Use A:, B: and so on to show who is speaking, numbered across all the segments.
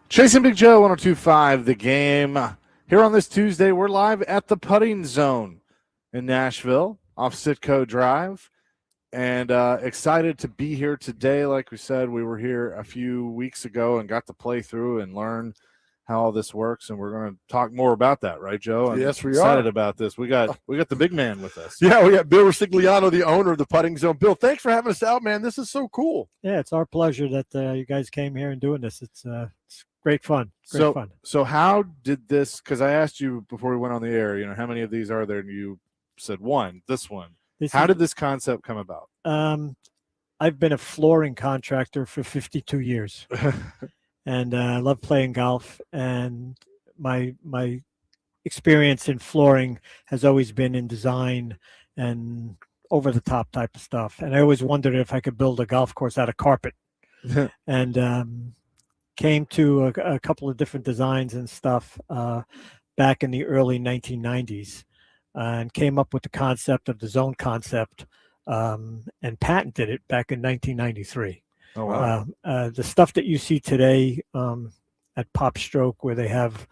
A: Chasing Big Joe, 102.5 The Game. Here on this Tuesday, we're live at the Putting Zone in Nashville off Sitco Drive. And excited to be here today. Like we said, we were here a few weeks ago and got to play through and learn how all this works. And we're going to talk more about that, right, Joe? I'm
B: yes, we
A: excited
B: are.
A: about this. We got the big man with us.
B: Yeah, we got Bill Ricigliano, the owner of the Putting Zone. Bill, thanks for having us out, man. This is so cool.
C: Yeah, it's our pleasure that you guys came here and doing this. It's great fun. Great fun.
A: So how did this, because I asked you before we went on the air, how many of these are there? And you said one, this one. How did this concept come about?
C: I've been a flooring contractor for 52 years. And I love playing golf. And my experience in flooring has always been in design and over-the-top type of stuff. And I always wondered if I could build a golf course out of carpet. And came to a couple of different designs and stuff back in the early 1990s, and came up with the concept of the zone concept and patented it back in 1993.
A: Oh, wow.
C: The stuff that you see today at Pop Stroke, where they have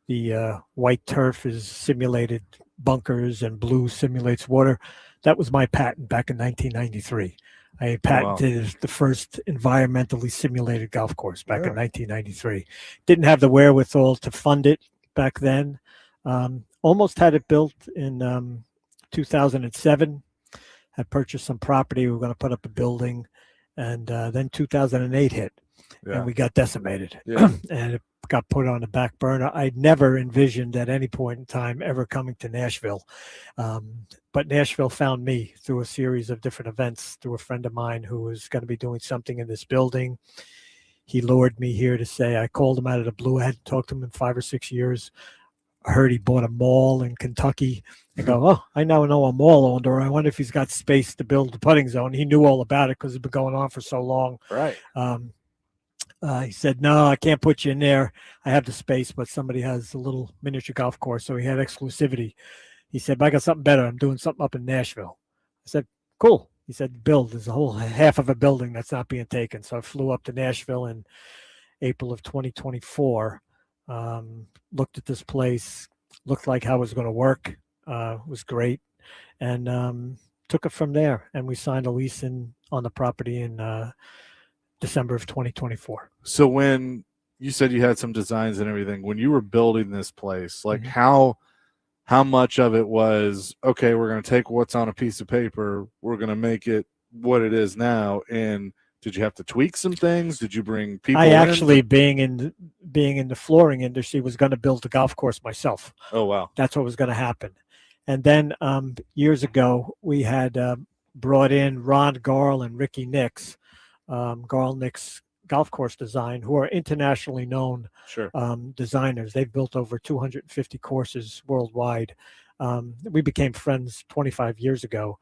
C: the white turf is simulated bunkers and blue simulates water, that was my patent back in 1993. I patented the first environmentally simulated golf course back in 1993. Didn't have the wherewithal to fund it back then. Almost had it built in 2007. Had purchased some property. We were going to put up a building. And then 2008 hit, and we got decimated. And it got put on the back burner. I'd never envisioned at any point in time ever coming to Nashville. But Nashville found me through a series of different events, through a friend of mine who was going to be doing something in this building. He lured me here to say, I called him out of the blue. I hadn't talked to him in 5 or 6 years. I heard he bought a mall in Kentucky. I go, oh, I now know a mall owner. I wonder if he's got space to build the putting zone. He knew all about it because it's been going on for so long.
A: Right.
C: He said, no, I can't put you in there. I have the space, but somebody has a little miniature golf course. So he had exclusivity. He said, but I got something better. I'm doing something up in Nashville. I said, cool. He said, Bill, there's a whole half of a building that's not being taken. So I flew up to Nashville in April of 2024. Looked at this place, looked like how it was going to work, was great, and took it from there. And we signed a lease on the property in December of 2024.
A: So when you said you had some designs and everything, when you were building this place, like how much of it was, okay, we're going to take what's on a piece of paper, we're going to make it what it is now, and did you have to tweak some things? Did you bring people in?
C: Actually, being in the flooring industry, was going to build a golf course myself.
A: Oh, wow.
C: That's what was going to happen. And then years ago, we had brought in Ron Garl and Ricky Nix, Garl Nix Golf Course Design, who are internationally known designers. They've built over 250 courses worldwide. We became friends 25 years ago.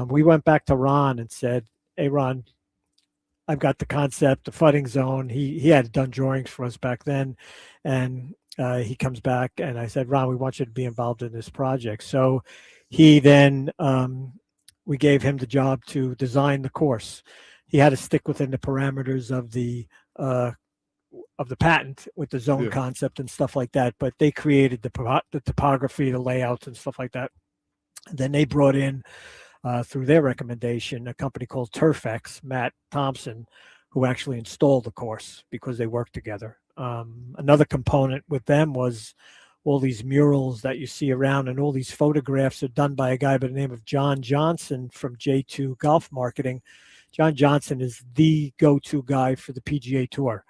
C: We went back to Ron and said, hey, Ron, I've got the concept, the putting zone. He had done drawings for us back then. And he comes back and I said, Ron, we want you to be involved in this project. So he then, we gave him the job to design the course. He had to stick within the parameters of the patent with the zone concept and stuff like that. But they created the topography, the layouts and stuff like that. And then they brought in, through their recommendation, a company called Turfex, Matt Thompson, who actually installed the course because they worked together. Another component with them was all these murals that you see around, and all these photographs are done by a guy by the name of John Johnson from J2 Golf Marketing. John Johnson is the go-to guy for the PGA Tour.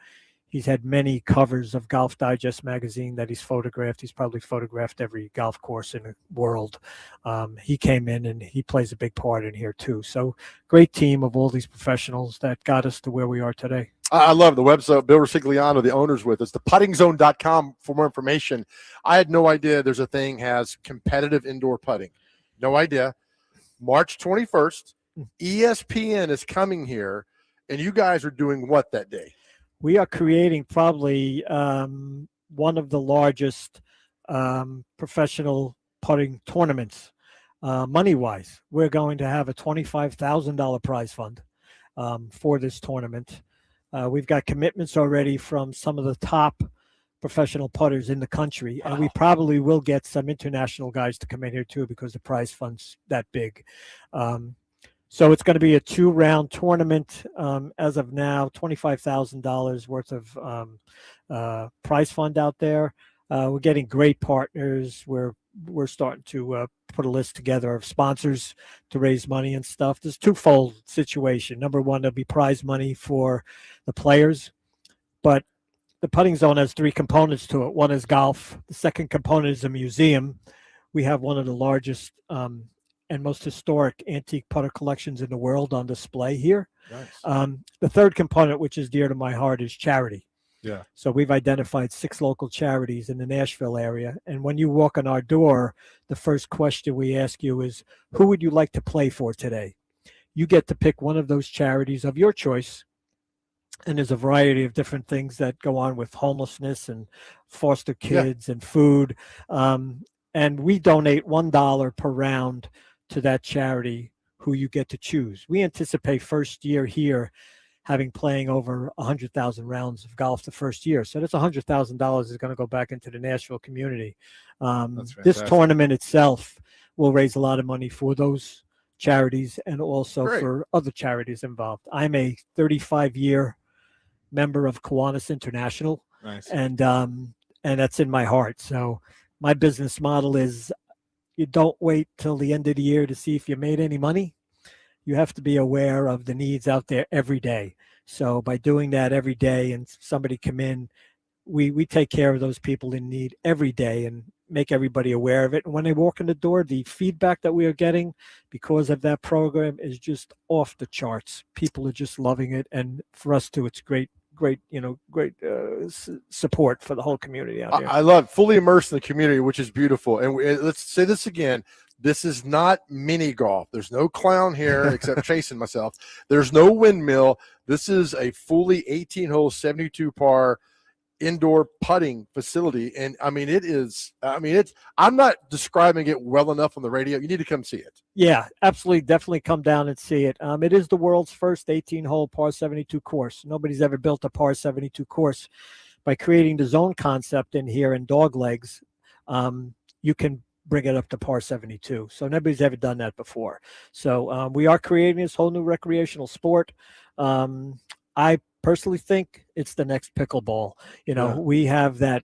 C: He's had many covers of Golf Digest magazine that he's photographed. He's probably photographed every golf course in the world. He came in and he plays a big part in here too. So great team of all these professionals that got us to where we are today.
B: I love the website. Bill Ricigliano, the owner's with us. Theputtingzone.com for more information. I had no idea there's a thing has competitive indoor putting. No idea. March 21st, ESPN is coming here, and you guys are doing what that day?
C: We are creating probably one of the largest professional putting tournaments, money-wise. We're going to have a $25,000 prize fund for this tournament. We've got commitments already from some of the top professional putters in the country, and we probably will get some international guys to come in here too because the prize fund's that big. So it's going to be a 2-round tournament. As of now, $25,000 worth of prize fund out there. We're getting great partners. We're starting to put a list together of sponsors to raise money and stuff. There's twofold situation. Number one, there'll be prize money for the players, but the putting zone has 3 components to it. One is golf. The second component is a museum. We have one of the largest and most historic antique putter collections in the world on display here.
B: Nice.
C: The third component, which is dear to my heart, is charity.
B: Yeah.
C: So we've identified 6 local charities in the Nashville area. And when you walk on our door, the first question we ask you is, who would you like to play for today? You get to pick one of those charities of your choice. And there's a variety of different things that go on with homelessness and foster kids and food. And we donate $1 per round to that charity who you get to choose. We anticipate first year here having playing over 100,000 rounds of golf the first year. So that's $100,000 is going to go back into the Nashville community. This tournament itself will raise a lot of money for those charities and also for other charities involved. I'm a 35-year member of Kiwanis International.
A: Nice.
C: And that's in my heart. So my business model is you don't wait till the end of the year to see if you made any money. You have to be aware of the needs out there every day. So by doing that every day and somebody come in, we take care of those people in need every day and make everybody aware of it. And when they walk in the door, the feedback that we are getting because of that program is just off the charts. People are just loving it. And for us too, it's great support for the whole community out here.
B: I love fully immersed in the community, which is beautiful. And let's say this again. This is not mini golf. There's no clown here except Chase and myself. There's no windmill. This is a fully 18-hole, 72 par indoor putting facility. And I mean, I'm not describing it well enough on the radio. You need to come see it.
C: Yeah, absolutely. Definitely come down and see it. It is the world's first 18-hole par 72 course. Nobody's ever built a par 72 course. By creating the zone concept in here and dog legs, you can bring it up to par 72. So nobody's ever done that before. So we are creating this whole new recreational sport. I personally think it's the next pickleball. We have that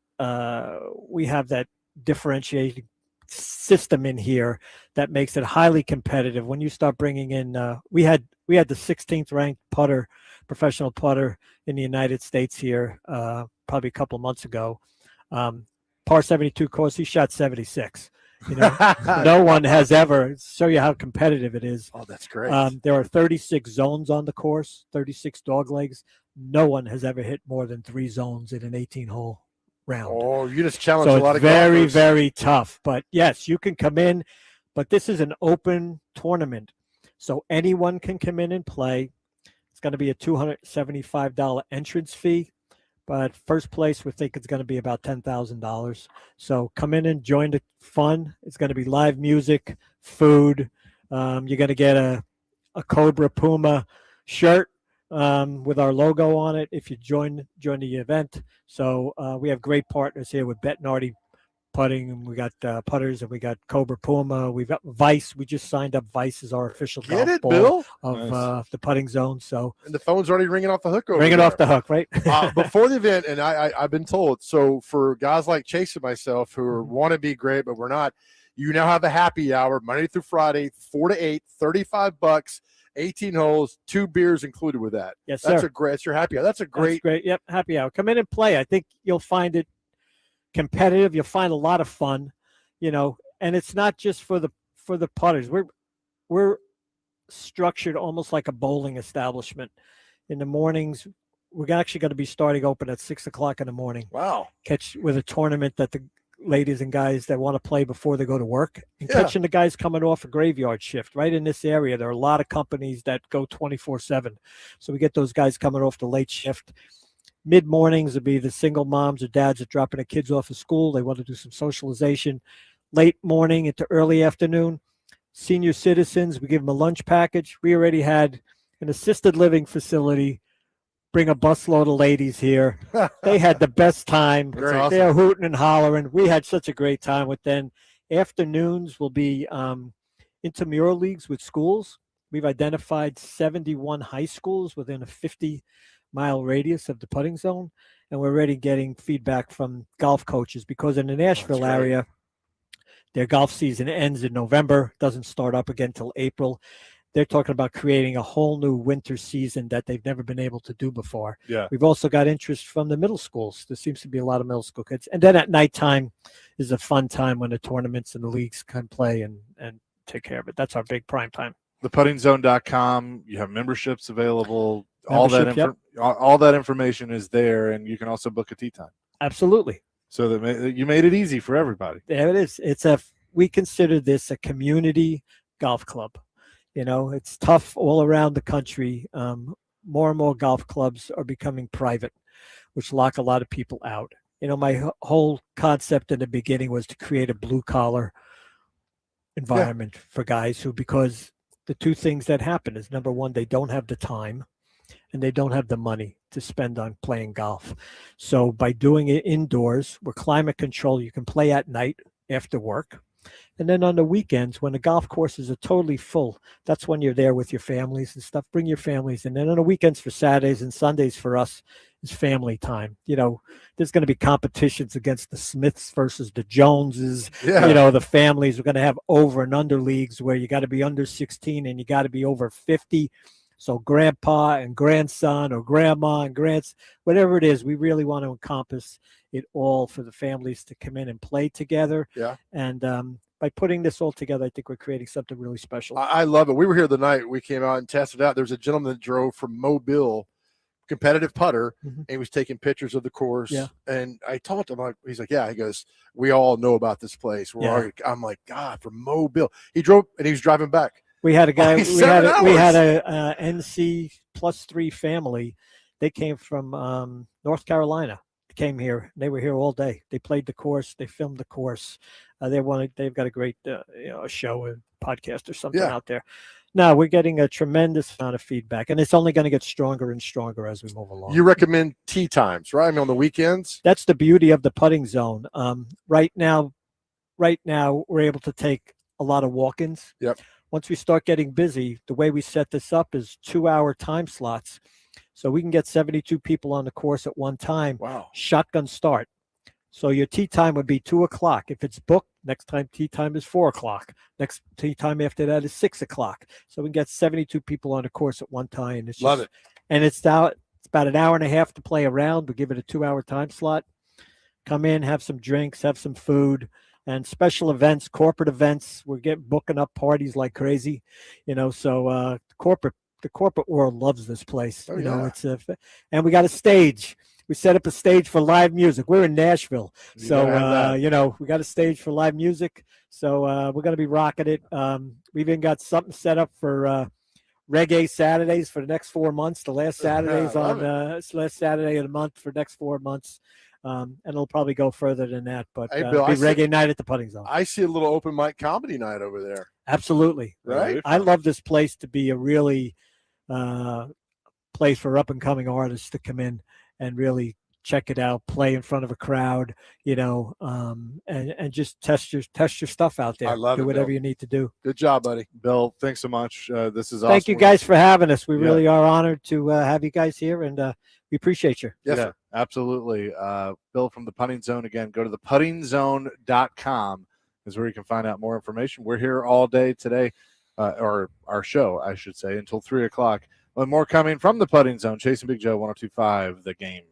C: differentiating system in here that makes it highly competitive. When you start bringing in, we had the 16th ranked professional putter in the United States here probably a couple months ago. Par 72 course, he shot 76. No one has ever. Show you how competitive it is.
B: Oh, that's great.
C: There are 36 zones on the course, 36 dog legs. No one has ever hit more than 3 zones in an 18-hole round.
B: Oh, you just challenge
C: so
B: a lot of
C: very,
B: golfers.
C: very tough. But yes, you can come in, but this is an open tournament. So anyone can come in and play. It's going to be a $275 entrance fee. But first place, we think it's going to be about $10,000. So come in and join the fun. It's going to be live music, food. You're going to get a Cobra Puma shirt with our logo on it if you join the event. So we have great partners here with Bettinardi Putting, and we got putters, and we got Cobra Puma. We've got Vice. We just signed up Vice as our official golf ball
B: Bill?
C: of the putting zone. So
B: and the phone's already ringing off the hook.
C: Ringing off the hook, right?
B: Before the event, and I've been told. So for guys like Chase and myself who want to be great, but we're not, you now have a happy hour Monday through Friday, 4 to 8, $35, 18 holes, 2 beers included with that.
C: Yes,
B: that's
C: sir.
B: That's your happy hour. That's great.
C: Yep, happy hour. Come in and play. I think you'll find it competitive. You'll find a lot of fun, and it's not just for the putters. We're structured almost like a bowling establishment. In the mornings, we're actually going to be starting open at 6:00 in the morning.
B: Wow.
C: Catch with a tournament that the ladies and guys that want to play before they go to work, and catching the guys coming off a graveyard shift right in this area. There are a lot of companies that go 24/7. So we get those guys coming off the late shift. Mid mornings would be the single moms or dads that are dropping their kids off of school. They want to do some socialization. Late morning into early afternoon, senior citizens, we give them a lunch package. We already had an assisted living facility bring a busload of ladies here. They had the best time.
B: That's awesome.
C: They're hooting and hollering. We had such a great time with them. Afternoons will be intramural leagues with schools. We've identified 71 high schools within a 50-mile radius of the putting zone, and we're already getting feedback from golf coaches because in the Nashville area, their golf season ends in November, doesn't start up again till April. They're talking about creating a whole new winter season that they've never been able to do before.
A: Yeah.
C: We've also got interest from the middle schools. There seems to be a lot of middle school kids. And then at nighttime is a fun time when the tournaments and the leagues can play and take care of it. That's our big prime time.
A: theputtingzone.com. You have memberships available. All that information is there, and you can also book a tee time.
C: Absolutely.
A: So that you made it easy for everybody.
C: There it is. We consider this a community golf club. You know, it's tough all around the country. More and more golf clubs are becoming private, which lock a lot of people out. You know, my whole concept in the beginning was to create a blue collar environment for guys because the two things that happen is, number one, they don't have the time and they don't have the money to spend on playing golf. So by doing it indoors, we're climate control. You can play at night after work. And then on the weekends, when the golf courses are totally full, that's when you're there with your families and stuff. Bring your families. And then on the weekends for Saturdays and Sundays for us is family time. You know, there's going to be competitions against the Smiths versus the Joneses.
B: Yeah.
C: You know, the families are going to have over and under leagues where you got to be under 16 and you got to be over 50. So grandpa and grandson or grandma and whatever it is, we really want to encompass it all for the families to come in and play together.
B: Yeah.
C: And by putting this all together, I think we're creating something really special.
B: I love it. We were here the night we came out and tested out. There's a gentleman that drove from Mobile, competitive putter, and he was taking pictures of the course.
C: Yeah.
B: And I talked to him, he's like, yeah, he goes, we all know about this place. I'm like, God, from Mobile. He drove and he was driving back.
C: We had a guy, we had a NC +3 family. They came from North Carolina. They came here. They were here all day. They played the course. They filmed the course. They've got a great a show, a podcast or something out there. Now we're getting a tremendous amount of feedback, and it's only going to get stronger and stronger as we move along.
B: You recommend tee times, right? I mean, on the weekends?
C: That's the beauty of the putting zone. Right now, we're able to take a lot of walk-ins.
B: Yep.
C: Once we start getting busy, the way we set this up is 2-hour time slots. So we can get 72 people on the course at one time.
B: Wow.
C: Shotgun start. So your tee time would be 2:00. If it's booked, next time tee time is 4:00. Next tee time after that is 6:00. So we can get 72 people on the course at one time.
B: Love it.
C: And it's about an hour and a half to play around. We give it a 2-hour time slot. Come in, have some drinks, have some food. And special events, corporate events, we're booking up parties like crazy, you know. So the corporate world loves this place.
B: Oh,
C: you know, and we got a stage. We set up a stage for live music. We're in Nashville, so you know, we got a stage for live music. So we're gonna be rocking it. We've even got something set up for reggae Saturdays for the next 4 months. The last Saturdays last Saturday of the month for the next 4 months. And it'll probably go further than that, but
B: hey, Bill,
C: be reggae night at the putting zone.
B: I see a little open mic comedy night over there.
C: Absolutely.
B: Right?
C: I love this place to be a really place for up and coming artists to come in and really check it out, play in front of a crowd, you know, and just test your stuff out there.
B: I love it.
C: Do whatever
B: Bill.
C: you need to do.
B: Good job, buddy.
A: Bill, thanks so much. This is awesome.
C: Thank you guys for having us. We really are honored to have you guys here, and we appreciate you.
B: Yes, sir.
A: Absolutely. Bill from the Putting Zone. Again, go to theputtingzone.com is where you can find out more information. We're here all day today, or our show, I should say, until 3:00. More coming from the Putting Zone. Chasing Big Joe, 102.5 The Game.